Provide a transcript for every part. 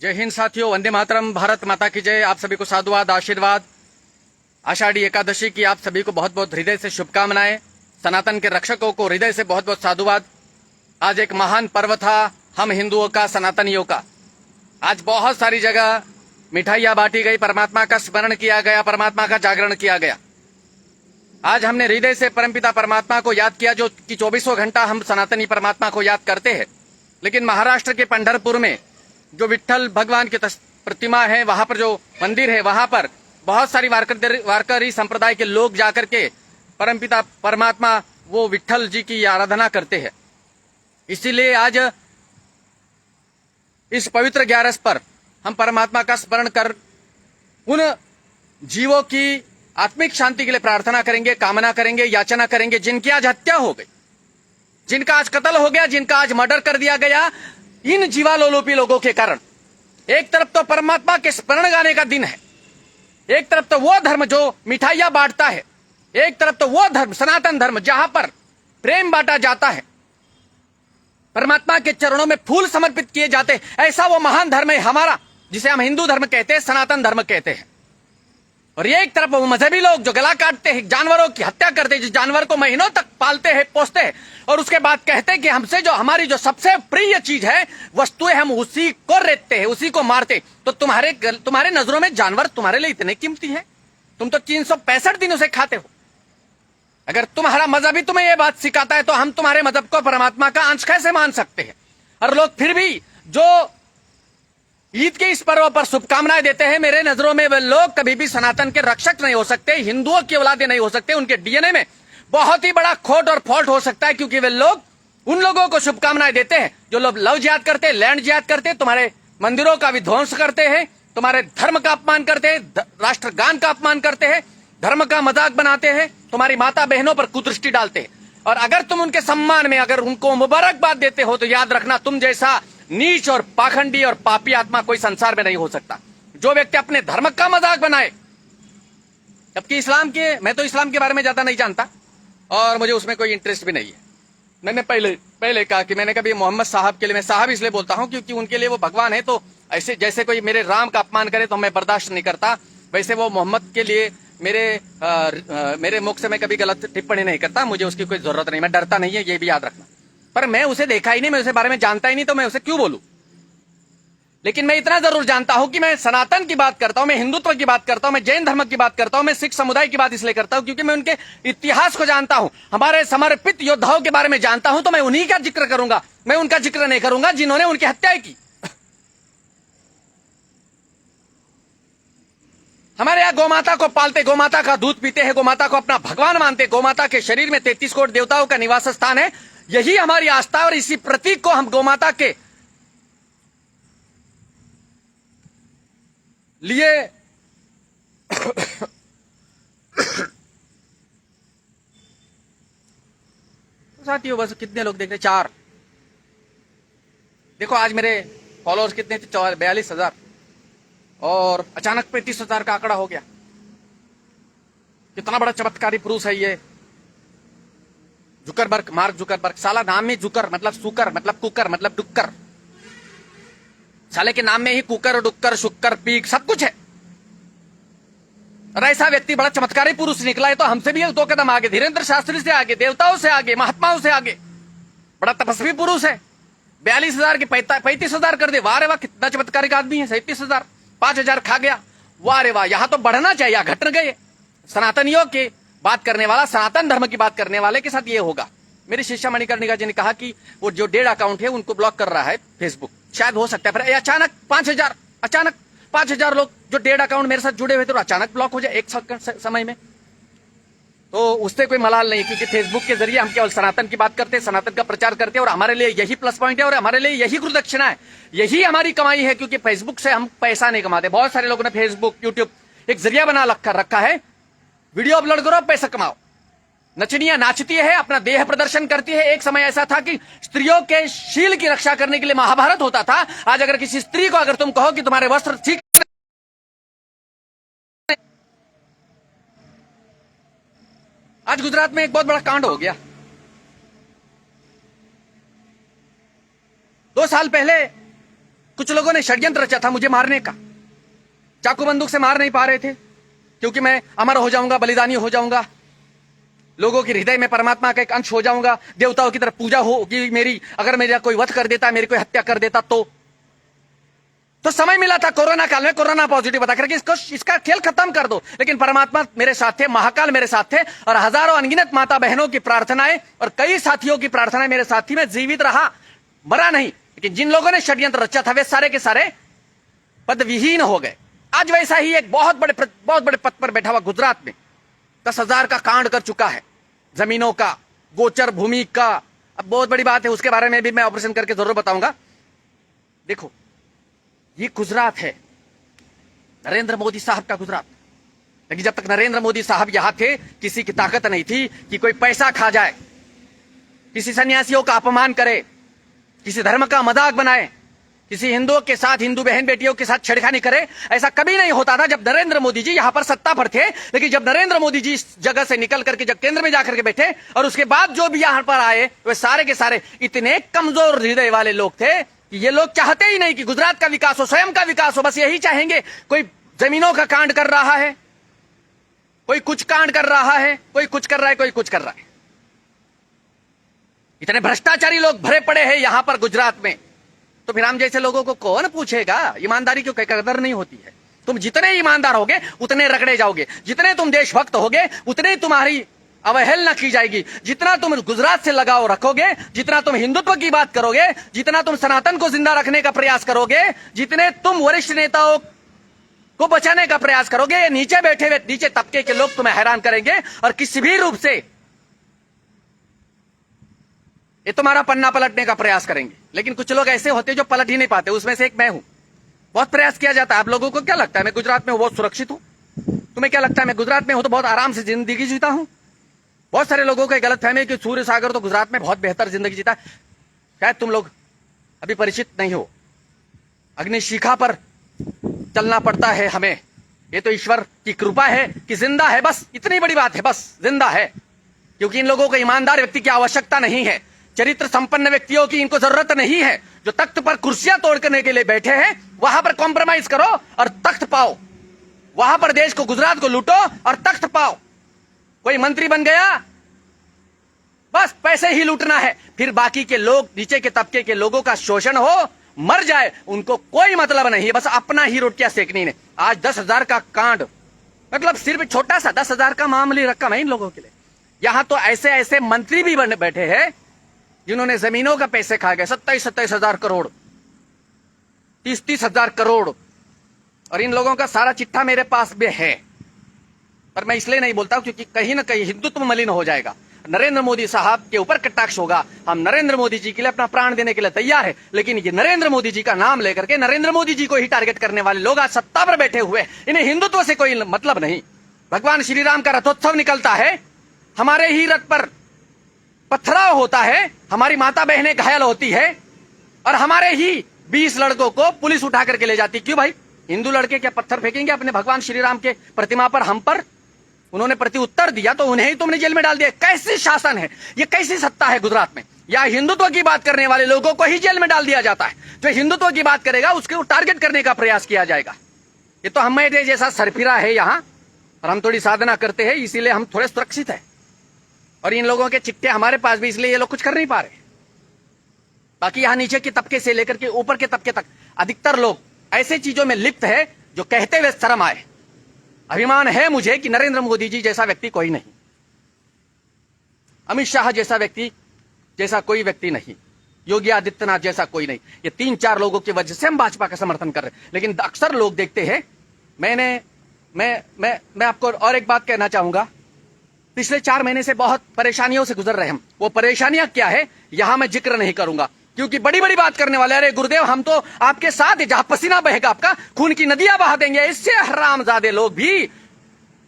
जय हिंद साथियों, वंदे मातरम, भारत माता की जय। आप सभी को साधुवाद, आशीर्वाद। आषाढ़ी एकादशी की आप सभी को बहुत बहुत हृदय से शुभकामनाएं। सनातन के रक्षकों को हृदय से बहुत बहुत साधुवाद। आज एक महान पर्व था हम हिंदुओं का, सनातनियों का। आज बहुत सारी जगह मिठाइयां बांटी गई, परमात्मा का स्मरण किया गया, परमात्मा का जागरण किया गया। आज हमने हृदय से परमपिता परमात्मा को याद किया, जो कि 24 घंटा हम सनातनी परमात्मा को याद करते हैं। लेकिन महाराष्ट्र के पंढरपुर में जो विट्ठल भगवान की प्रतिमा है, वहां पर जो मंदिर है, वहां पर बहुत सारी वारकरी संप्रदाय के लोग जाकर के परमपिता परमात्मा वो विट्ठल जी की आराधना करते हैं। इसीलिए आज इस पवित्र 11 पर हम परमात्मा का स्मरण कर उन जीवों की आत्मिक शांति के लिए प्रार्थना करेंगे, कामना करेंगे, याचना करेंगे, जिनकी आज हत्या हो गई, जिनका आज कत्ल हो गया, जिनका आज मर्डर कर दिया गया इन जीवालोलुपी लोगों के कारण। एक तरफ तो परमात्मा के स्मरण गाने का दिन है, एक तरफ तो वो धर्म जो मिठाइयां बांटता है, एक तरफ तो वो धर्म सनातन धर्म जहां पर प्रेम बांटा जाता है, परमात्मा के चरणों में फूल समर्पित किए जाते हैं। ऐसा वो महान धर्म है हमारा, जिसे हम हिंदू धर्म कहते हैं, सनातन धर्म कहते हैं। और ये एक तरफ वो मजहबी लोग जो गला काटते हैं, जानवरों की हत्या करते हैं, जिस जानवर को महीनों तक पालते हैं, पोसते हैं, और उसके बाद कहते हैं कि हमसे जो हमारी जो सबसे प्रिय चीज है, वस्तुएं, हम उसी को रेतते हैं, उसी को मारते। तो तुम्हारे नजरों में जानवर तुम्हारे लिए इतने कीमती है? तुम तो 365 दिन उसे खाते हो। अगर तुम्हारा मजहब ही तुम्हें यह बात सिखाता है, तो हम तुम्हारे मजहब को परमात्मा का अंश कैसे मान सकते हैं? और लोग फिर भी जो ईद के इस पर्व पर शुभकामनाएं देते हैं, मेरे नजरों में वे लोग कभी भी सनातन के रक्षक नहीं हो सकते, हिंदुओं की औलादे नहीं हो सकते। उनके डीएनए में बहुत ही बड़ा खोट और फॉल्ट हो सकता है, क्योंकि वे लोग उन लोगों को शुभकामनाएं देते हैं जो लोग लव जिहाद करते हैं, लैंड जिहाद करते हैं, तुम्हारे मंदिरों का विध्वंस करते हैं, तुम्हारे धर्म का अपमान करते हैं, राष्ट्रगान का अपमान करते हैं, धर्म का मजाक बनाते हैं, तुम्हारी माता बहनों पर कुदृष्टि डालते हैं। और अगर तुम उनके सम्मान में अगर उनको मुबारकबाद देते हो, तो याद रखना, तुम जैसा नीच और पाखंडी और पापी आत्मा कोई संसार में नहीं हो सकता। जो व्यक्ति अपने धर्म का मजाक बनाए, जबकि मैं तो इस्लाम के बारे में ज्यादा नहीं जानता और मुझे उसमें कोई इंटरेस्ट भी नहीं है। मैंने पहले कहा कि मैंने कभी मोहम्मद साहब के लिए, मैं साहब इसलिए बोलता हूं क्योंकि उनके लिए वो भगवान है, तो ऐसे जैसे कोई मेरे राम का अपमान करे तो मैं बर्दाश्त नहीं करता, वैसे वो मोहम्मद के लिए मेरे मुख से मैं कभी गलत टिप्पणी नहीं करता। मुझे उसकी कोई जरूरत नहीं, मैं डरता नहीं है, ये भी याद रखना। पर मैं उसे देखा ही नहीं, मैं उसे बारे में जानता ही नहीं, तो मैं उसे क्यों बोलूं? लेकिन मैं इतना जरूर जानता हूं कि मैं सनातन की बात करता हूं, मैं हिंदुत्व की बात करता हूं, मैं जैन धर्म की बात करता हूं, मैं सिख समुदाय की बात इसलिए करता हूं क्योंकि मैं उनके इतिहास को जानता हूं, हमारे समर्पित योद्धाओं के बारे में जानता हूं। तो मैं उन्हीं का जिक्र करूंगा, मैं उनका जिक्र नहीं करूंगा जिन्होंने उनकी हत्या की। हमारे यहाँ गोमाता को पालते, गोमाता का दूध पीते हैं, गोमाता को अपना भगवान मानते, गोमाता के शरीर में 33 करोड़ देवताओं का निवास स्थान है। यही हमारी आस्था है और इसी प्रतीक को हम गोमाता के लिए साथियों, बस कितने लोग देख रहे? 4। देखो आज मेरे फॉलोअर्स कितने थे? 42,000 और अचानक 35,000 का आंकड़ा हो गया। कितना बड़ा चमत्कारी पुरुष है ये जुकरबर्ग, मार्क जुकरबर्ग। साला नाम में जुकर मतलब सुकर मतलब कुकर मतलब डुक्कर, साले के नाम में ही कुकर डुक्कर शुक्कर पीक सब कुछ है। और ऐसा व्यक्ति बड़ा चमत्कारी पुरुष निकला है, तो हमसे भी 2 कदम आगे, धीरेन्द्र शास्त्री से आगे, देवताओं से आगे, महात्माओं से आगे, बड़ा तपस्वी पुरुष है। 42,000 के 35,000 कर दे, वाह रे वाह, कितना चमत्कारिक आदमी है। 37,000, 5,000 खा गया, वाह रे वाह। यहां तो बढ़ना चाहिए, यहां घट गए। सनातनियों की बात करने वाला, सनातन धर्म की बात करने वाले के साथ ये होगा। मेरी शिष्या मणिकर्णिका जी ने कहा कि वो जो 1.5 अकाउंट है उनको ब्लॉक कर रहा है फेसबुक, शायद हो सकता है। फिर अचानक 5,000 लोग जो 1.5 अकाउंट मेरे साथ जुड़े हुए थे, अचानक ब्लॉक हो जाए एक समय में, तो उससे कोई मलाल नहीं, क्योंकि फेसबुक के जरिए हम केवल सनातन की बात करते हैं, सनातन का प्रचार करते हैं, और हमारे लिए यही प्लस पॉइंट है और हमारे लिए यही गुरुदक्षिणा है, यही हमारी कमाई है। क्योंकि फेसबुक से हम पैसा नहीं कमाते। बहुत सारे लोगों ने फेसबुक, यूट्यूब एक जरिया बना रखा है, वीडियो अपलोड करो, पैसा कमाओ। नचनियां नाचती है, अपना देह प्रदर्शन करती है। एक समय ऐसा था कि स्त्रियों के शील की रक्षा करने के लिए महाभारत होता था। आज अगर किसी स्त्री को अगर तुम कहो कि तुम्हारे वस्त्र ठीक, आज गुजरात में एक बहुत बड़ा कांड हो गया। 2 साल पहले कुछ लोगों ने षड्यंत्र रचा था मुझे मारने का, चाकू बंदूक से मार नहीं पा रहे थे क्योंकि मैं अमर हो जाऊंगा, बलिदानी हो जाऊंगा, लोगों के हृदय में परमात्मा का एक अंश हो जाऊंगा, देवताओं की तरफ पूजा होगी मेरी। अगर मेरा कोई वध कर देता, मेरी कोई हत्या कर देता तो समय मिला था कोरोना काल में कोरोना पॉजिटिव बता करके इसका खेल खत्म कर दो। लेकिन परमात्मा मेरे साथ थे, महाकाल मेरे साथ थे, और हजारों अनगिनत माता बहनों की प्रार्थनाएं और कई साथियों की प्रार्थनाएं मेरे साथ थी। मैं जीवित रहा, मरा नहीं। लेकिन जिन लोगों ने षड्यंत्र रचा था वे सारे के सारे पदविहीन हो गए। आज वैसा ही एक बहुत बड़े पद पर बैठा हुआ गुजरात में 10,000 का कांड कर चुका है, जमीनों का, गोचर भूमि का। अब बहुत बड़ी बात है, उसके बारे में भी मैं ऑपरेशन करके जरूर बताऊंगा। देखो, ये गुजरात है, नरेंद्र मोदी साहब का गुजरात। लेकिन जब तक नरेंद्र मोदी साहब यहां थे, किसी की ताकत नहीं थी कि कोई पैसा खा जाए, किसी सन्यासियों का अपमान करे, किसी धर्म का मजाक बनाए, किसी हिंदुओं के साथ, हिंदू बहन बेटियों के साथ छेड़खानी करे। ऐसा कभी नहीं होता था जब नरेंद्र मोदी जी यहां पर सत्ता पर थे। लेकिन जब नरेंद्र मोदी जी इस जगह से निकल करके जब केंद्र में जाकर के बैठे और उसके बाद जो भी यहां पर आए, वे सारे के सारे इतने कमजोर हृदय वाले लोग थे कि ये लोग चाहते ही नहीं कि गुजरात का विकास हो, स्वयं का विकास हो। बस यही चाहेंगे। कोई जमीनों का कांड कर रहा है, कोई कुछ कांड कर रहा है, कोई कुछ कर रहा है, कोई कुछ कर रहा है। इतने भ्रष्टाचारी लोग भरे पड़े हैं यहां पर गुजरात में, तो फिर हम जैसे लोगों को कौन पूछेगा? ईमानदारी क्यों कदर नहीं होती है? तुम जितने ईमानदार होगे उतने रगड़े जाओगे, जितने तुम देशभक्त होगे उतने तुम्हारी अवहेलना की जाएगी, जितना तुम गुजरात से लगाव रखोगे, जितना तुम हिंदुत्व की बात करोगे, जितना तुम सनातन को जिंदा रखने का प्रयास करोगे, जितने तुम वरिष्ठ नेताओं को बचाने का प्रयास करोगे, नीचे बैठे हुए नीचे तबके के लोग तुम्हें हैरान करेंगे और किसी भी रूप से ये तुम्हारा पन्ना पलटने का प्रयास करेंगे। लेकिन कुछ लोग ऐसे होते जो पलट ही नहीं पाते, उसमें से एक मैं हूं। बहुत प्रयास किया जाता है। आप लोगों को क्या लगता है मैं गुजरात में बहुत सुरक्षित हूं? तुम्हें क्या लगता है मैं गुजरात में हूं तो बहुत आराम से जिंदगी जीता हूं? बहुत सारे लोगों को गलत फहमी कि सूर्य सागर तो गुजरात में बहुत बेहतर जिंदगी जीता है। शायद तुम लोग अभी परिचित नहीं हो। अग्निशिखा पर चलना पड़ता है हमें। ये तो ईश्वर की कृपा है कि जिंदा है, बस इतनी बड़ी बात है, बस जिंदा है। क्योंकि इन लोगों को ईमानदार व्यक्ति की आवश्यकता नहीं है, चरित्र संपन्न व्यक्तियों की इनको जरूरत नहीं है। जो तख्त पर कुर्सियां तोड़ने के लिए बैठे हैं, वहां पर कॉम्प्रोमाइज करो और तख्त पाओ। वहां पर देश को, गुजरात को लूटो और तख्त पाओ। कोई मंत्री बन गया, बस पैसे ही लूटना है। फिर बाकी के लोग, नीचे के तबके के लोगों का शोषण हो, मर जाए, उनको कोई मतलब नहीं है। बस अपना ही रोटियां सेकनी है। आज 10,000 का कांड, मतलब सिर्फ छोटा सा 10,000 का मामूली रकम है इन लोगों के लिए। यहां तो ऐसे ऐसे मंत्री भी बने बैठे हैं जिन्होंने जमीनों का पैसे खा गए, 27-27 हजार करोड़, 30-30 हजार करोड़। और इन लोगों का सारा चिट्ठा मेरे पास भी है, पर मैं इसलिए नहीं बोलता क्योंकि कहीं ना कहीं हिंदुत्व मलिन हो जाएगा। नरेंद्र मोदी साहब के ऊपर कटाक्ष होगा। हम नरेंद्र मोदी जी के लिए अपना प्राण देने के लिए तैयार है, लेकिन ये नरेंद्र मोदी जी का नाम लेकर के नरेंद्र मोदी जी को ही टारगेट करने वाले लोग आज सत्ता पर बैठे हुए, इन्हें हिंदुत्व से कोई मतलब नहीं। भगवान श्री राम का रथोत्सव निकलता है, हमारे ही रथ पर पथराव होता है, हमारी माता बहनें घायल होती है और हमारे ही 20 लड़कों को पुलिस उठा करके ले जाती। क्यों भाई? हिंदू लड़के क्या पत्थर फेंकेंगे अपने भगवान श्री राम के प्रतिमा पर, हम पर? उन्होंने प्रति उत्तर दिया तो उन्हें ही तुमने जेल में डाल दिया। कैसी शासन है ये? कैसी सत्ता है गुजरात में? या हिंदुत्व की बात करने वाले लोगों को ही जेल में डाल दिया जाता है। जो हिंदुत्व की बात करेगा उसको टारगेट करने का प्रयास किया जाएगा। ये तो हमारे जैसा सरफिरा है यहाँ, और हम थोड़ी साधना करते हैं, इसीलिए हम थोड़े सुरक्षित है। और इन लोगों के चिट्ठे हमारे पास भी, इसलिए ये लोग कुछ कर नहीं पा रहे। बाकी यहां नीचे के तबके से लेकर के ऊपर के तबके तक अधिकतर लोग ऐसे चीजों में लिप्त है जो कहते हुए शर्म आए। अभिमान है मुझे कि नरेंद्र मोदी जी जैसा व्यक्ति कोई नहीं, अमित शाह जैसा व्यक्ति, जैसा कोई व्यक्ति नहीं, योगी आदित्यनाथ जैसा कोई नहीं। ये 3-4 लोगों की वजह से हम भाजपा का समर्थन कर रहे हैं। लेकिन अक्सर लोग देखते हैं, मैं आपको और एक बात कहना चाहूंगा। पिछले 4 महीने से बहुत परेशानियों से गुजर रहे हैं। वो परेशानियां क्या है यहां मैं जिक्र नहीं करूंगा, क्योंकि बड़ी बड़ी बात करने वाले, अरे गुरुदेव हम तो आपके साथ है, जहां पसीना बहेगा आपका खून की नदियां बहा देंगे। इससे हरामजादे लोग भी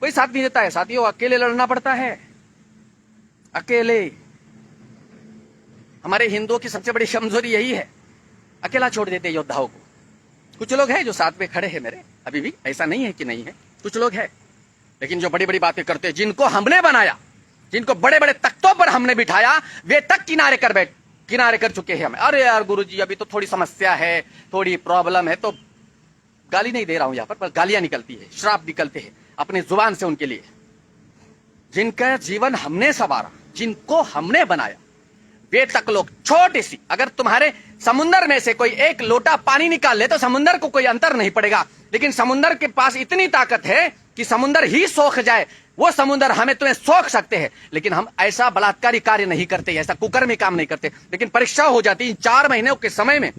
कोई साथ नहीं देता है। साथियों, अकेले लड़ना पड़ता है, अकेले। हमारे हिंदुओं की सबसे बड़ी कमजोरी यही है, अकेला छोड़ देते योद्धाओं को। कुछ लोग हैं जो साथ में खड़े हैं मेरे अभी भी, ऐसा नहीं है कि नहीं है, कुछ लोग हैं। लेकिन जो बड़ी बड़ी बातें करते हैं, जिनको हमने बनाया, जिनको बड़े बड़े तख्तों पर हमने बिठाया, वे तक किनारे कर बैठ किनारे कर चुके हैं हमें। अरे यार गुरुजी अभी तो थोड़ी समस्या है, थोड़ी प्रॉब्लम है, तो गाली नहीं दे रहा हूं यहां पर गालियां निकलती है, श्राप निकलते हैं अपनी जुबान से उनके लिए, जिनका जीवन हमने संवारा, जिनको हमने बनाया। वे तक लोग छोटी सी, अगर तुम्हारे समुंदर में से कोई एक लोटा पानी निकाल ले तो समुंदर को कोई अंतर नहीं पड़ेगा, लेकिन समुंदर के पास इतनी ताकत है कि समुंदर ही सोख जाए। वो समुंदर हमें तुम्हें सोख सकते हैं, लेकिन हम ऐसा बलात्कारी कार्य नहीं करते, ऐसा कुकर्मी काम नहीं करते। लेकिन परीक्षा हो जाती है 4 महीनों के समय में,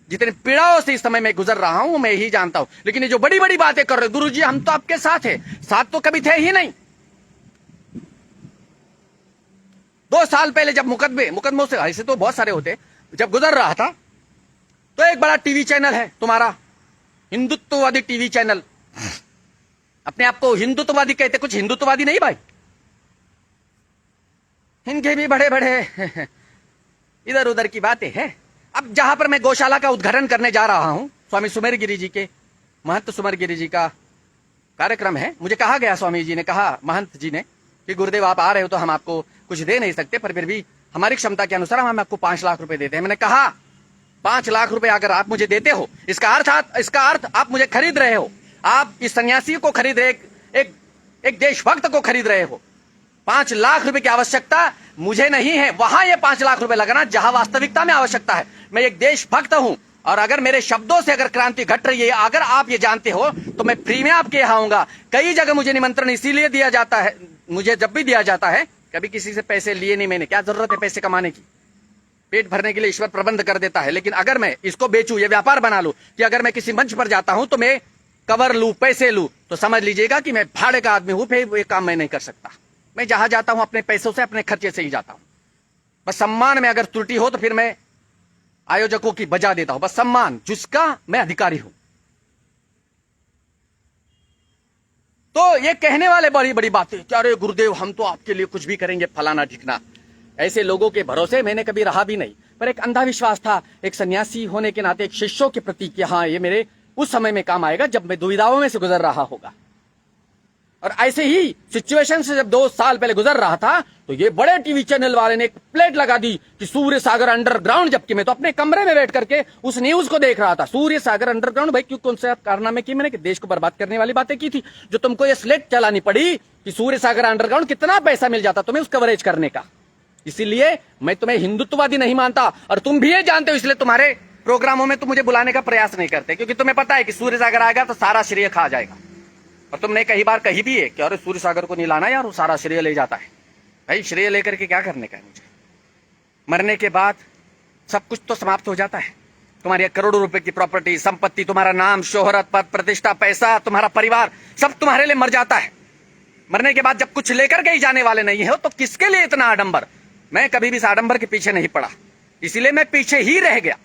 जितने पीड़ाओं से इस समय में गुजर रहा हूं मैं ही जानता हूं। लेकिन ये जो बड़ी बड़ी बातें कर रहे गुरुजी हम तो आपके साथ है, साथ तो कभी थे ही नहीं। 2 साल पहले जब मुकदमों से ऐसे तो बहुत सारे होते, जब गुजर रहा था तो एक बड़ा टीवी चैनल है तुम्हारा, हिंदुत्ववादी टीवी चैनल, अपने आप को हिंदुत्ववादी कहते, कुछ हिंदुत्ववादी नहीं भाई, इनके भी बड़े बड़े इधर उधर की बातें हैं। अब जहां पर मैं गौशाला का उद्घाटन करने जा रहा हूं, स्वामी सुमेरगिरी जी के, महंत सुमेरगिरी जी का कार्यक्रम है, मुझे कहा गया, स्वामी जी ने कहा, महंत जी ने, कि गुरुदेव आप आ रहे हो तो हम आपको कुछ दे नहीं सकते, पर फिर भी हमारी क्षमता के अनुसार हम आपको 5 लाख रुपए देते हैं। मैंने कहा 5 लाख रुपए अगर आप मुझे देते हो, इसका अर्थ आप मुझे खरीद रहे हो, आप इस सन्यासी को खरीद रहे, एक देशभक्त को खरीद रहे हो। 5 लाख रुपए की आवश्यकता मुझे नहीं है, वहां ये 5 लाख रुपए लगाना जहां वास्तविकता में आवश्यकता है। मैं एक देशभक्त हूं, और अगर मेरे शब्दों से अगर क्रांति घट रही है, अगर आप ये जानते हो, तो मैं फ्री में आपके यहाँ आऊंगा। कई जगह मुझे निमंत्रण इसीलिए दिया जाता है, मुझे जब भी दिया जाता है, कभी किसी से पैसे लिए नहीं मैंने, क्या जरूरत है पैसे कमाने की, पेट भरने के लिए ईश्वर प्रबंध कर देता है। लेकिन अगर मैं इसको बेचूं, ये व्यापार बना लूं कि अगर मैं किसी मंच पर जाता हूं तो मैं कवर लूं, पैसे लूं, तो समझ लीजिएगा कि मैं भाड़े का आदमी हूं, फिर ये काम मैं नहीं कर सकता। मैं जहां जाता हूं अपने पैसों से, अपने खर्चे से ही जाता हूं। बस सम्मान में अगर त्रुटि हो तो फिर मैं आयोजकों की बजा देता हूं, बस सम्मान जिसका मैं अधिकारी हूं। तो ये कहने वाले बड़ी बड़ी बातें कि अरे गुरुदेव हम तो आपके लिए कुछ भी करेंगे, फलाना ठिकना, ऐसे लोगों के भरोसे मैंने कभी रहा भी नहीं। पर एक अंधविश्वास था, एक सन्यासी होने के नाते, एक शिष्यों के प्रति कि हाँ ये मेरे उस समय में काम आएगा जब मैं दुविधाओं में से गुजर रहा होगा। और ऐसे ही सिचुएशन से जब 2 साल पहले गुजर रहा था, तो ये बड़े टीवी चैनल वाले ने एक प्लेट लगा दी कि सूर्य सागर अंडरग्राउंड, जबकि मैं तो अपने कमरे में बैठ करके उस न्यूज को देख रहा था। सूर्य सागर अंडरग्राउंड, भाई क्यों, कौन से कारनामे की मैंने कि देश को बर्बाद करने वाली बातें की थी, जो तुमको ये स्लेट चलानी पड़ी कि सूर्य सागर अंडरग्राउंड कितना पैसा मिल जाता तुम्हें उस कवरेज करने का। इसीलिए मैं तुम्हें हिंदुत्ववादी नहीं मानता, और तुम भी ये जानते हो, इसलिए तुम्हारे प्रोग्रामों में तुम मुझे बुलाने का प्रयास नहीं करते, क्योंकि तुम्हें पता है कि सूर्य सागर आएगा तो सारा श्रेय खा जाएगा। और तुमने कई बार कही भी है कि अरे सूर्य सागर को नहीं लाना यार, वो सारा श्रेय ले जाता है। भाई श्रेय लेकर के क्या करने का है मुझे? मरने के बाद सब कुछ तो समाप्त हो जाता है। तुम्हारी करोड़ों रुपए की प्रॉपर्टी, संपत्ति, तुम्हारा नाम, शोहरत, पद, प्रतिष्ठा, पैसा, तुम्हारा परिवार, सब तुम्हारे लिए मर जाता है। मरने के बाद जब कुछ लेकर के ही जाने वाले नहीं हो, तो किसके लिए इतना आडंबर? मैं कभी भी इस आडंबर के पीछे नहीं पड़ा, इसीलिए मैं पीछे ही रह गया।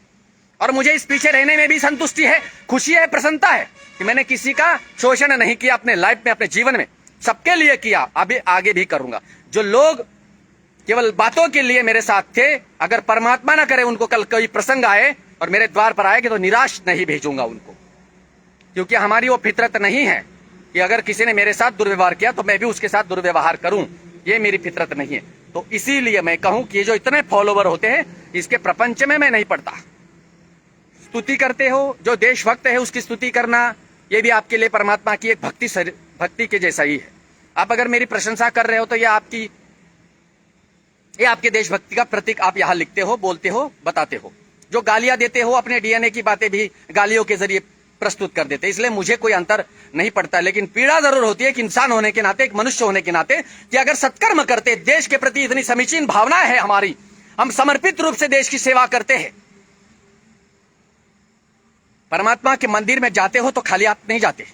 और मुझे इस पीछे रहने में भी संतुष्टि है, खुशी है, प्रसन्नता है कि मैंने किसी का शोषण नहीं किया अपने लाइफ में, अपने जीवन में, सबके लिए किया, अभी आगे भी करूंगा। जो लोग केवल बातों के लिए मेरे साथ थे, अगर परमात्मा ना करे उनको कल कोई प्रसंग आए और मेरे द्वार पर आएगी तो निराश नहीं भेजूंगा उनको, क्योंकि हमारी वो फितरत नहीं है कि अगर किसी ने मेरे साथ दुर्व्यवहार किया तो मैं भी उसके साथ दुर्व्यवहार करूं, ये मेरी फितरत नहीं है। तो इसीलिए मैं कहूं कि ये जो इतने फॉलोवर होते हैं, इसके प्रपंच में मैं नहीं पड़ता। स्तुति करते हो, जो देशभक्त है उसकी स्तुति करना, ये भी आपके लिए परमात्मा की एक भक्ति के जैसा ही है। आप अगर मेरी प्रशंसा कर रहे हो तो ये आपके देशभक्ति का प्रतीक आप यहाँ लिखते हो, बोलते हो, बताते हो। जो गालियां देते हो, अपने डीएनए की बातें भी गालियों के जरिए प्रस्तुत कर देते, इसलिए मुझे कोई अंतर नहीं पड़ता। लेकिन पीड़ा जरूर होती है कि इंसान होने के नाते, एक मनुष्य होने के नाते, कि अगर सत्कर्म करते, देश के प्रति इतनी समीचीन भावना है हमारी, हम समर्पित रूप से देश की सेवा करते हैं, परमात्मा के मंदिर में जाते हो तो खाली हाथ नहीं जाते,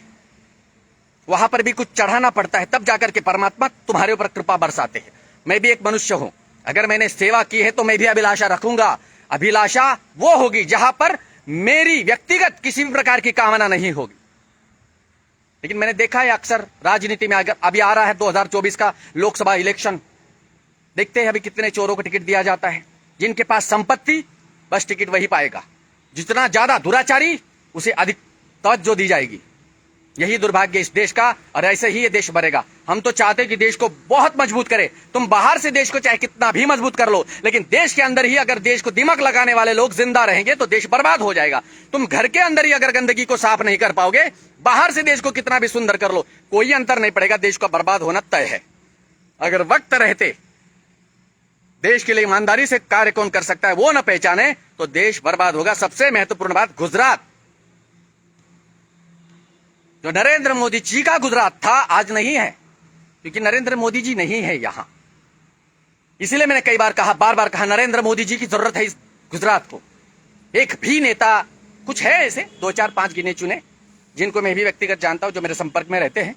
वहां पर भी कुछ चढ़ाना पड़ता है, तब जाकर के परमात्मा तुम्हारे ऊपर कृपा बरसाते हैं। मैं भी एक मनुष्य हूं, अगर मैंने सेवा की है तो मैं भी अभिलाषा रखूंगा। अभिलाषा वो होगी जहां पर मेरी व्यक्तिगत किसी भी प्रकार की कामना नहीं होगी। लेकिन मैंने देखा है अक्सर राजनीति में, अगर अभी आ रहा है 2024 का लोकसभा इलेक्शन, देखते हैं अभी कितने चोरों को टिकट दिया जाता है। जिनके पास संपत्ति, बस टिकट वही पाएगा। जितना ज्यादा दुराचारी, उसे अधिक तवज्जो दी जाएगी। यही दुर्भाग्य इस देश का, और ऐसे ही ये देश मरेगा। हम तो चाहते कि देश को बहुत मजबूत करे। तुम बाहर से देश को चाहे कितना भी मजबूत कर लो, लेकिन देश के अंदर ही अगर देश को दिमक लगाने वाले लोग जिंदा रहेंगे तो देश बर्बाद हो जाएगा। तुम घर के अंदर ही अगर गंदगी को साफ नहीं कर पाओगे, बाहर से देश को कितना भी सुंदर कर लो, कोई अंतर नहीं पड़ेगा, देश का बर्बाद होना तय है। अगर वक्त रहते देश के लिए ईमानदारी से कार्य कौन कर सकता है वो न पहचाने तो देश बर्बाद होगा। सबसे महत्वपूर्ण बात, गुजरात, जो नरेंद्र मोदी जी का गुजरात था, आज नहीं है, क्योंकि नरेंद्र मोदी जी नहीं है यहां। इसीलिए मैंने कई बार कहा, बार बार कहा, नरेंद्र मोदी जी की जरूरत है इस गुजरात को। एक भी नेता, कुछ है ऐसे 2 4 5 गिने चुने जिनको मैं भी व्यक्तिगत जानता हूं, जो मेरे संपर्क में रहते हैं,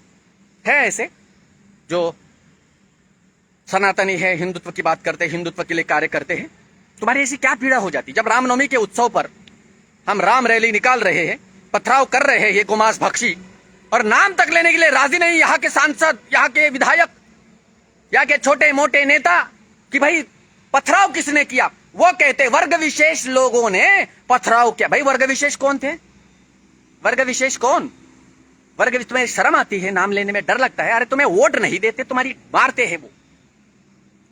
है ऐसे जो सनातनी है, हिंदुत्व की बात करते हैं, हिंदुत्व के लिए कार्य करते हैं। तुम्हारी ऐसी क्या पीड़ा हो जाती जब रामनवमी के उत्सव पर हम राम रैली निकाल रहे हैं, पथराव कर रहे हैं ये गोमांस भक्षी, और नाम तक लेने के लिए राजी नहीं यहाँ के सांसद, यहाँ के विधायक, यहाँ के छोटे मोटे नेता कि भाई पथराव किसने किया। वो कहते वर्ग विशेष लोगों ने पथराव किया। भाई वर्ग विशेष कौन थे? वर्ग विशेष कौन? वर्ग, तुम्हें शर्म आती है? नाम लेने में डर लगता है? अरे तुम्हें वोट नहीं देते, तुम्हारी मारते हैं वो,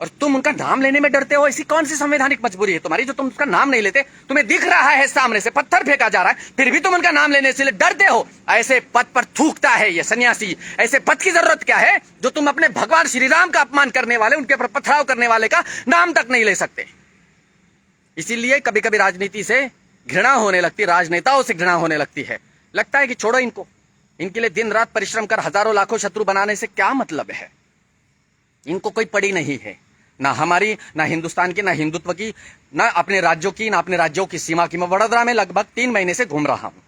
और तुम उनका नाम लेने में डरते हो। ऐसी कौन सी संवैधानिक मजबूरी है तुम्हारी जो तुम उसका नाम नहीं लेते? तुम्हें दिख रहा है सामने से पत्थर फेंका जा रहा है, फिर भी तुम उनका नाम लेने से डरते हो। ऐसे पद पर थूकता है ये सन्यासी। ऐसे पद की जरूरत क्या है जो तुम अपने भगवान श्री राम का अपमान करने वाले, उनके पर पथराव करने वाले का नाम तक नहीं ले सकते। इसीलिए कभी कभी राजनीति से घृणा होने लगती, राजनेताओं से घृणा होने लगती है। लगता है कि छोड़ो इनको, इनके लिए दिन रात परिश्रम कर हजारों लाखों शत्रु बनाने से क्या मतलब है। इनको कोई पड़ी नहीं है, ना हमारी, ना हिंदुस्तान की, ना हिंदुत्व की, ना अपने राज्यों की, ना अपने राज्यों की सीमा की। मैं वडोदरा में लगभग 3 महीने से घूम रहा हूं।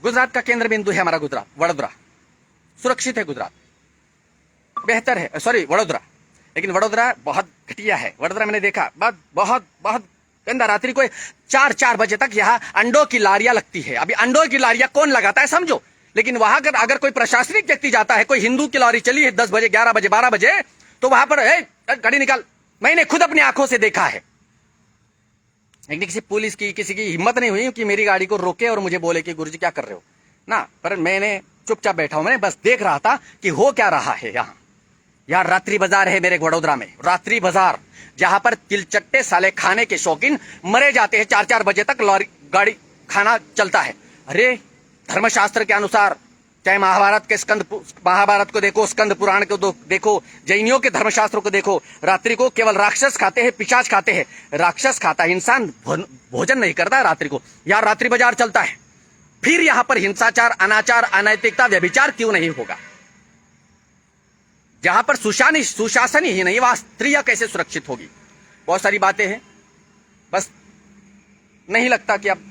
गुजरात का केंद्र बिंदु है हमारा गुजरात, वडोदरा। सुरक्षित है गुजरात, बेहतर है, सॉरी वडोदरा, लेकिन वडोदरा बहुत घटिया है। वडोदरा मैंने देखा बहुत बहुत बहुत गंदा। रात्रि को 4 बजे तक यहाँ अंडों की लारियां लगती है। अभी अंडों की लारियां कौन लगाता है समझो, लेकिन वहां अगर कोई प्रशासनिक व्यक्ति जाता है, कोई हिंदू की लॉरी चली है 10 बजे, 11 बजे, 12 बजे, तो वहां पर गाड़ी निकाल। मैंने खुद अपनी आंखों से देखा है। लेकिन किसी पुलिस की, किसी की हिम्मत नहीं हुई कि मेरी गाड़ी को रोके और मुझे बोले कि गुरुजी क्या कर रहे हो ना, पर मैंने चुपचाप बैठा हूं। मैंने बस देख रहा था कि हो क्या रहा है यहाँ। यार रात्रि बाजार है मेरे वडोदरा में, रात्रि बाजार, जहां पर तिलचट्टे साले खाने के शौकीन मरे जाते हैं। 4 बजे तक लॉरी गाड़ी खाना चलता है। अरे धर्मशास्त्र के अनुसार, चाहे महाभारत को देखो, स्कंद पुराण को देखो, जैनियों के धर्मशास्त्रों को देखो, रात्रि को केवल राक्षस खाते हैं, पिशाच खाते हैं। राक्षस खाता है, इंसान भोजन नहीं करता रात्रि को। यार रात्रि बाजार चलता है, फिर यहां पर हिंसाचार, अनाचार, अनैतिकता, व्यभिचार क्यों नहीं होगा? जहां पर सुशासन ही नहीं, वहां स्त्रियां कैसे सुरक्षित होगी? बहुत सारी बातें हैं। बस नहीं लगता कि अब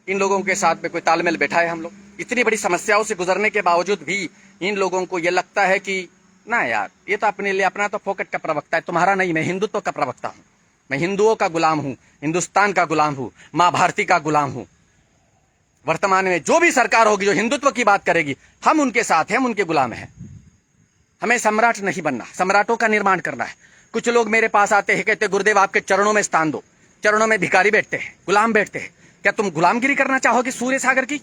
इन लोगों के साथ में कोई तालमेल बैठा है। हम लोग इतनी बड़ी समस्याओं से गुजरने के बावजूद भी इन लोगों को यह लगता है कि ना यार, ये तो अपने लिए, अपना तो फोकट का प्रवक्ता है, तुम्हारा नहीं। मैं हिंदुत्व का प्रवक्ता हूं, मैं हिंदुओं का गुलाम हूं, हिंदुस्तान का गुलाम हूं, मां भारती का गुलाम हूं। वर्तमान में जो भी सरकार होगी जो हिंदुत्व की बात करेगी, हम उनके साथ हैं, हम उनके गुलाम हैं। हमें सम्राट नहीं बनना, सम्राटों का निर्माण करना है। कुछ लोग मेरे पास आते हैं, कहते गुरुदेव आपके चरणों में स्थान दो। चरणों में भिखारी बैठते हैं, गुलाम बैठते हैं। क्या तुम गुलामगिरी करना चाहोगे सूर्य सागर की?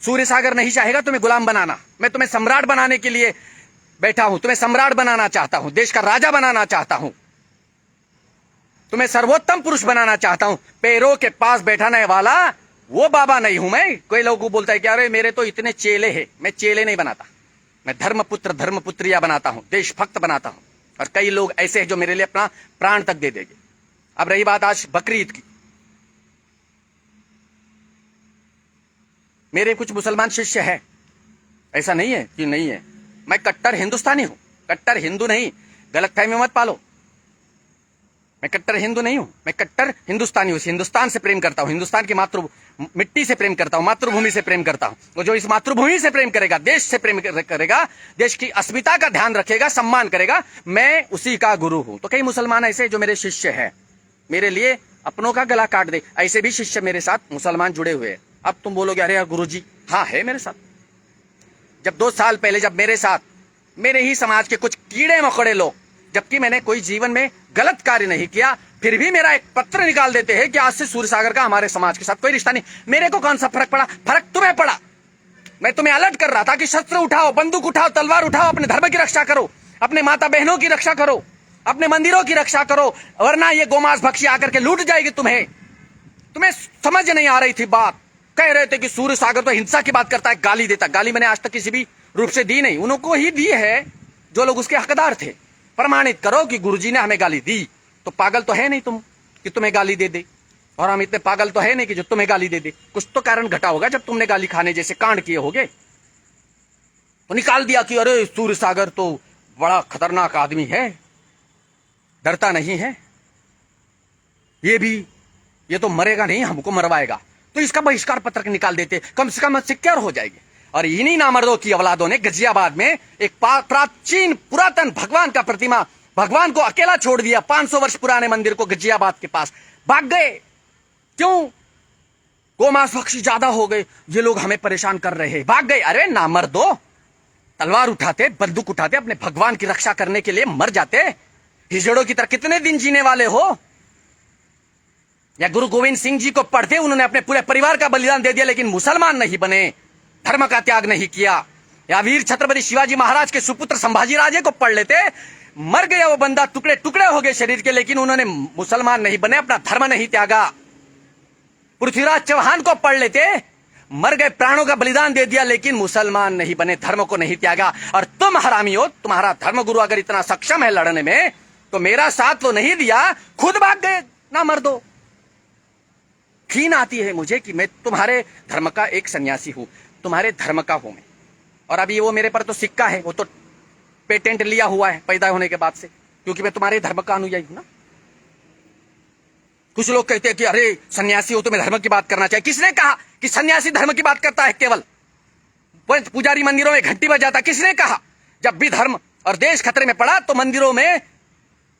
सूर्य सागर नहीं चाहेगा तुम्हें गुलाम बनाना। मैं तुम्हें सम्राट बनाने के लिए बैठा हूं, तुम्हें सम्राट बनाना चाहता हूं, देश का राजा बनाना चाहता हूं, तुम्हें सर्वोत्तम पुरुष बनाना चाहता हूं। पैरों के पास बैठाने वाला वो बाबा नहीं हूं मैं। कोई लोग बोलता है कि अरे मेरे तो इतने चेले हैं। मैं चेले नहीं बनाता, मैं धर्मपुत्र धर्मपुत्रिया बनाता हूं, देशभक्त बनाता हूं। और कई लोग ऐसे हैं जो मेरे लिए अपना प्राण तक दे देंगे। अब रही बात आज बकरी ईद की, मेरे कुछ मुसलमान शिष्य हैं, ऐसा नहीं है कि नहीं है। मैं कट्टर हिंदुस्तानी हूं, कट्टर हिंदू नहीं, गलतफहमी मत पालो। मैं कट्टर हिंदू नहीं हूं, मैं कट्टर हिंदुस्तानी हूं। हिंदुस्तान से प्रेम करता हूं, हिंदुस्तान की मिट्टी से प्रेम करता हूं, मातृभूमि से प्रेम करता हूं। वो जो इस मातृभूमि से प्रेम करेगा, देश से प्रेम करेगा, देश की अस्मिता का ध्यान रखेगा, सम्मान करेगा, मैं उसी का गुरु हूं। तो कई मुसलमान ऐसे जो मेरे शिष्य हैं, मेरे लिए अपनों का गला काट दे, ऐसे भी शिष्य मेरे साथ मुसलमान जुड़े हुए हैं। अब तुम बोलोगे अरे यार गुरुजी, हाँ है मेरे साथ। जब 2 साल पहले जब मेरे साथ मेरे ही समाज के कुछ कीड़े मकोड़े लोग जबकि मैंने कोई जीवन में गलत कार्य नहीं किया, फिर भी मेरा एक पत्र निकाल देते हैं कि आज से सूर्य सागर का हमारे समाज के साथ कोई रिश्ता नहीं। मेरे को कौन सा फर्क पड़ा? फर्क तुम्हें पड़ा। मैं तुम्हें अलर्ट कर रहा था कि शस्त्र उठाओ, बंदूक उठाओ, तलवार उठाओ, अपने धर्म की रक्षा करो, अपने माता बहनों की रक्षा करो, अपने मंदिरों की रक्षा करो, वरना ये गोमांस भक्षी आकर के लूट जाएगी तुम्हें। तुम्हें समझ नहीं आ रही थी बात। कह रहे थे कि सूर्य सागर तो हिंसा की बात करता है, गाली देता। गाली मैंने आज तक किसी भी रूप से दी नहीं, उनको ही दी है जो लोग उसके हकदार थे। प्रमाणित करो कि गुरुजी ने हमें गाली दी। तो पागल तो है नहीं तुम कि तुम्हें गाली दे दे, और हम इतने पागल तो है नहीं कि जो तुम्हें गाली दे दे। कुछ तो कारण घटा होगा जब तुमने गाली खाने जैसे कांड किए होगे, तो निकाल दिया कि अरे सूर्य सागर तो बड़ा खतरनाक आदमी है, डरता नहीं है, ये तो मरेगा नहीं, हमको मरवाएगा। तो इसका बहिष्कार पत्र निकाल देते, कम से कम सिक्योर हो जाएगी। और इन्हीं नामर्दों की औलादों ने गाजियाबाद में एक प्राचीन पुरातन भगवान का प्रतिमा, भगवान को अकेला छोड़ दिया। 500 वर्ष पुराने मंदिर को गाजियाबाद के पास भाग गए। क्यों? गोमांस भक्षी ज्यादा हो गए, ये लोग हमें परेशान कर रहे हैं, भाग गए। अरे नामर्दो, तलवार उठाते, बंदूक उठाते, अपने भगवान की रक्षा करने के लिए मर जाते। हिजड़ों की तरह कितने दिन जीने वाले हो? या गुरु गोविंद सिंह जी को पढ़ते, उन्होंने अपने पूरे परिवार का बलिदान दे दिया, लेकिन मुसलमान नहीं बने, धर्म का त्याग नहीं किया। या वीर छत्रपति शिवाजी महाराज के सुपुत्र संभाजी राजे को पढ़ लेते, मर गया वो बंदा, टुकड़े टुकड़े हो गए शरीर के, लेकिन उन्होंने मुसलमान नहीं बने, अपना धर्म नहीं त्यागा। पृथ्वीराज चौहान को पढ़ लेते, मर गए, प्राणों का बलिदान दे दिया, लेकिन मुसलमान नहीं बने, धर्म को नहीं त्यागा। और तुम हरामियों, तुम्हारा धर्म गुरु अगर इतना सक्षम है लड़ने में, तो मेरा साथ तो नहीं दिया, खुद भाग गए ना मर्दो। घिन आती है मुझे कि मैं तुम्हारे धर्म का एक सन्यासी हूं, तुम्हारे धर्म का हूं मैं। और अभी वो मेरे पर तो सिक्का है, वो तो पेटेंट लिया हुआ है पैदा होने के बाद से, क्योंकि मैं तुम्हारे धर्म का अनुयायी हूं ना। कुछ लोग कहते हैं कि अरे सन्यासी हो, तुम्हें धर्म की बात करना चाहिए। किसने कहा कि सन्यासी धर्म की बात करता है? केवल पुजारी मंदिरों में घंटी बजाता, किसने कहा? जब भी धर्म और देश खतरे में पड़ा तो मंदिरों में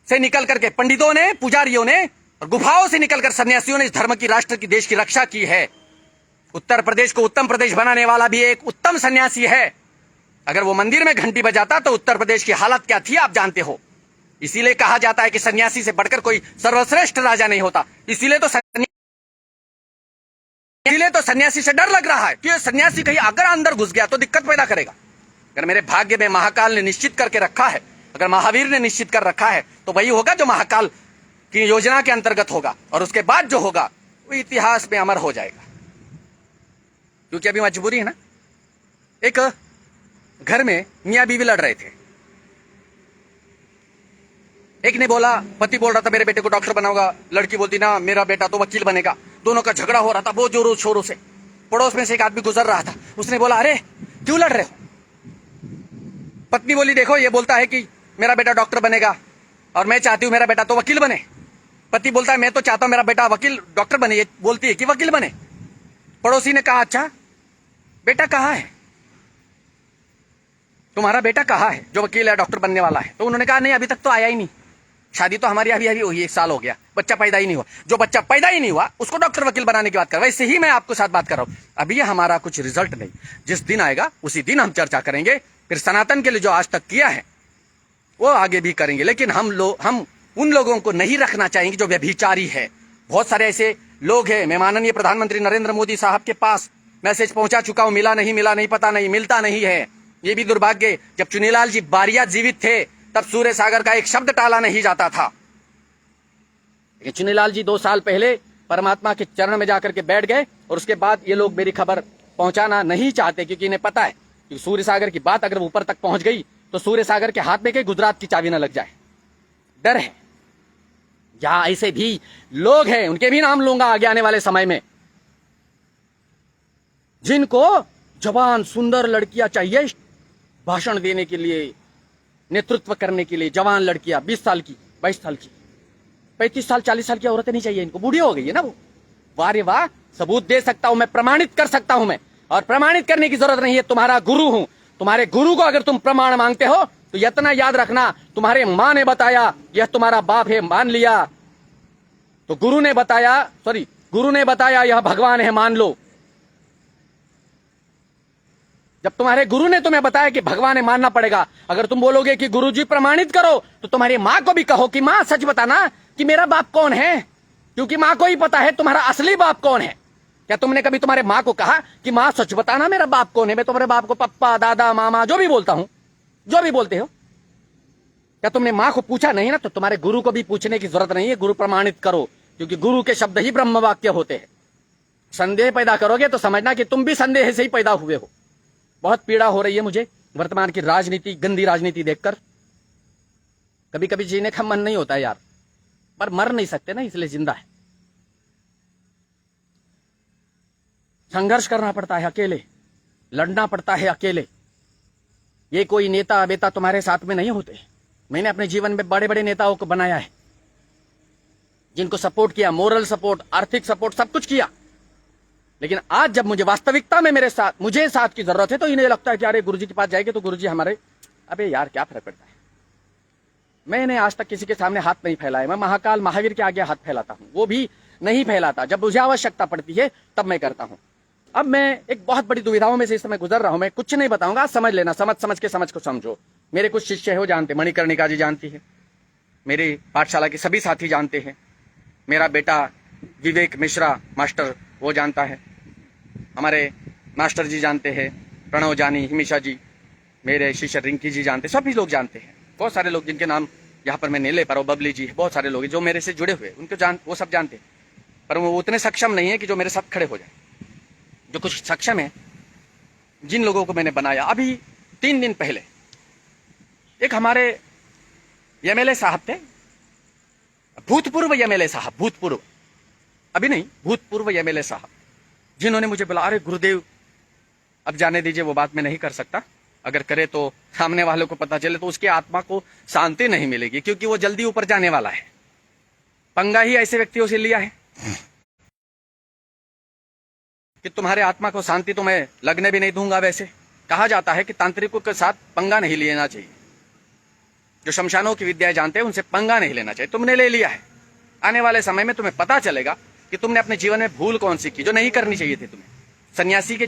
से निकल करके पंडितों ने, पुजारियों ने और गुफाओं से निकलकर सन्यासियों ने इस धर्म की, राष्ट्र की, देश की रक्षा की है। उत्तर प्रदेश को उत्तम प्रदेश बनाने वाला भी एक उत्तम सन्यासी है। अगर वो मंदिर में घंटी बजाता तो उत्तर प्रदेश की हालत क्या थी आप जानते हो। इसीलिए कहा जाता है कि सन्यासी से बढ़कर कोई सर्वश्रेष्ठ राजा नहीं होता। इसीलिए तो सन्यासी से डर लग रहा है कि सन्यासी कहीं अगर अंदर घुस गया तो दिक्कत पैदा करेगा। अगर मेरे भाग्य में महाकाल ने निश्चित करके रखा है, अगर महावीर ने निश्चित कर रखा है, तो वही होगा जो महाकाल की योजना के अंतर्गत होगा, और उसके बाद जो होगा वो इतिहास में अमर हो जाएगा। क्योंकि अभी मजबूरी है ना। एक घर में मियां बीवी लड़ रहे थे। एक ने बोला, पति बोल रहा था मेरे बेटे को डॉक्टर बनाऊंगा, लड़की बोलती ना मेरा बेटा तो वकील बनेगा। दोनों का झगड़ा हो रहा था बहुत जोरों शोरों से। पड़ोस में से एक आदमी गुजर रहा था, उसने बोला अरे क्यों लड़ रहे हो? पत्नी बोली देखो ये बोलता है कि मेरा बेटा डॉक्टर बनेगा और मैं चाहती हूं मेरा बेटा तो वकील बने। पति बोलता है मैं तो चाहता हूं मेरा बेटा वकील डॉक्टर बने, ये बोलती है कि वकील बने। पड़ोसी ने कहा अच्छा बेटा कहाँ है, तुम्हारा बेटा कहाँ है जो वकील है डॉक्टर बनने वाला है? तो उन्होंने कहा नहीं अभी तक तो आया ही नहीं, शादी तो हमारी अभी हुई, 1 साल हो गया, बच्चा पैदा ही नहीं हुआ। जो बच्चा पैदा ही नहीं हुआ उसको डॉक्टर वकील बनाने की बात कर, वैसे ही मैं आपको साथ बात कर रहा हूं। अभी हमारा कुछ रिजल्ट नहीं, जिस दिन आएगा उसी दिन हम चर्चा करेंगे। फिर सनातन के लिए जो आज तक किया है वो आगे भी करेंगे, लेकिन हम उन लोगों को नहीं रखना चाहेंगे जो व्यभिचारी है। बहुत सारे ऐसे लोग हैं, मैं माननीय प्रधानमंत्री नरेंद्र मोदी साहब के पास मैसेज पहुंचा चुका हूं, मिला नहीं पता नहीं, मिलता नहीं है। ये भी दुर्भाग्य, जब चुनीलाल जी बारिया जीवित थे तब सूर्य सागर का एक शब्द टाला नहीं जाता था। लेकिन चुनीलाल जी 2 साल पहले परमात्मा के चरण में जाकर के बैठ गए, और उसके बाद ये लोग मेरी खबर पहुंचाना नहीं चाहते, क्योंकि इन्हें पता है कि सूर्य सागर की बात अगर ऊपर तक पहुंच गई तो सूर्य सागर के हाथ में कहीं गुजरात की चाबी न लग जाए। डर है। जहां ऐसे भी लोग हैं, उनके भी नाम लूंगा आगे आने वाले समय में, जिनको जवान सुंदर लड़कियां चाहिए भाषण देने के लिए, नेतृत्व करने के लिए। जवान लड़कियां 20 साल की, 22 साल की, 35 साल 40 साल की औरतें नहीं चाहिए इनको, बूढ़ी हो गई है ना वो। वाह रे वाह, सबूत दे सकता हूं मैं, प्रमाणित कर सकता हूं मैं। और प्रमाणित करने की जरूरत नहीं है, तुम्हारा गुरु हूं। तुम्हारे गुरु को अगर तुम प्रमाण मांगते हो तो इतना याद रखना, तुम्हारे मां ने बताया यह तुम्हारा बाप है, मान लिया, तो गुरु ने बताया यह भगवान है, मान लो। जब तुम्हारे गुरु ने तुम्हें बताया कि भगवान है मानना पड़ेगा, अगर तुम बोलोगे कि गुरुजी प्रमाणित करो, तो तुम्हारी माँ को भी कहो कि माँ सच बताना कि मेरा बाप कौन है, क्योंकि माँ को ही पता है तुम्हारा असली बाप कौन है। क्या तुमने कभी तुम्हारे माँ को कहा कि माँ सच बताना मेरा बाप कौन है? मैं तुम्हारे बाप को पप्पा, दादा, मामा जो भी बोलता हूं, जो भी बोलते हो, क्या तुमने माँ को पूछा नहीं ना? तो तुम्हारे गुरु को भी पूछने की जरूरत नहीं है। गुरु प्रमाणित करो, क्योंकि गुरु के शब्द ही ब्रह्म वाक्य होते हैं। संदेह पैदा करोगे तो समझना कि तुम भी संदेह से ही पैदा हुए हो। बहुत पीड़ा हो रही है मुझे वर्तमान की राजनीति, गंदी राजनीति देखकर। कभी कभी जीने का मन नहीं होता है यार, पर मर नहीं सकते ना, इसलिए जिंदा है। संघर्ष करना पड़ता है अकेले, लड़ना पड़ता है अकेले। ये कोई नेता वेता तुम्हारे साथ में नहीं होते। मैंने अपने जीवन में बड़े बड़े नेताओं को बनाया है, जिनको सपोर्ट किया, मोरल सपोर्ट, आर्थिक सपोर्ट, सब कुछ किया। लेकिन आज जब मुझे वास्तविकता में मुझे साथ की जरूरत है, तो इन्हें लगता है कि अरे गुरुजी के पास जाएंगे तो गुरुजी हमारे, अबे यार क्या फर्क पड़ता है। मैंने आज तक किसी के सामने हाथ नहीं फैलाया। मैं महाकाल महावीर के आगे हाथ फैलाता हूं, वो भी नहीं फैलाता। जब मुझे आवश्यकता पड़ती है तब मैं करता हूं। अब मैं एक बहुत बड़ी दुविधाओं में से इस समय गुजर रहा हूं। मैं कुछ नहीं बताऊंगा, समझ लेना, समझ के समझ को समझो। मेरे कुछ शिष्य हो जानते, मणिकर्णिका जी जानती है, मेरी पाठशाला के सभी साथी जानते हैं, मेरा बेटा विवेक मिश्रा मास्टर वो जानता है, हमारे मास्टर जी जानते हैं, प्रणव जानी, हिमिशा जी, मेरे शिष्य रिंकी जी जानते, सभी लोग जानते हैं। बहुत सारे लोग जिनके नाम यहाँ पर मैं नहीं ले पा रहा हूँ, बबली जी, बहुत सारे लोग जो मेरे से जुड़े हुए, उनको वो सब जानते हैं। पर वो उतने सक्षम नहीं है कि जो मेरे साथ खड़े हो जाए। जो कुछ सक्षम है, जिन लोगों को मैंने बनाया, अभी 3 दिन पहले एक हमारे एमएलए साहब थे, भूतपूर्व एमएलए साहब, भूतपूर्व, अभी नहीं, भूतपूर्व एमएलए साहब, जिन्होंने मुझे बोला, अरे गुरुदेव अब जाने दीजिए, वो बात मैं नहीं कर सकता। अगर करे तो सामने वालों को पता चले तो उसकी आत्मा को शांति नहीं मिलेगी, क्योंकि वो जल्दी ऊपर जाने वाला है। पंगा ही ऐसे व्यक्तियों से लिया है कि तुम्हारे आत्मा को शांति तो मैं लगने भी नहीं दूंगा। वैसे कहा जाता है कि तांत्रिकों के साथ पंगा नहीं लेना चाहिए। जो शमशानों की विद्याएं जानते हैं उनसे पंगा नहीं लेना चाहिए। तुमने ले लिया है, आने वाले समय में तुम्हें पता चलेगा कि तुमने अपने जीवन में भूल कौन सी की, जो नहीं करनी चाहिए थी तुम्हें। सन्यासी के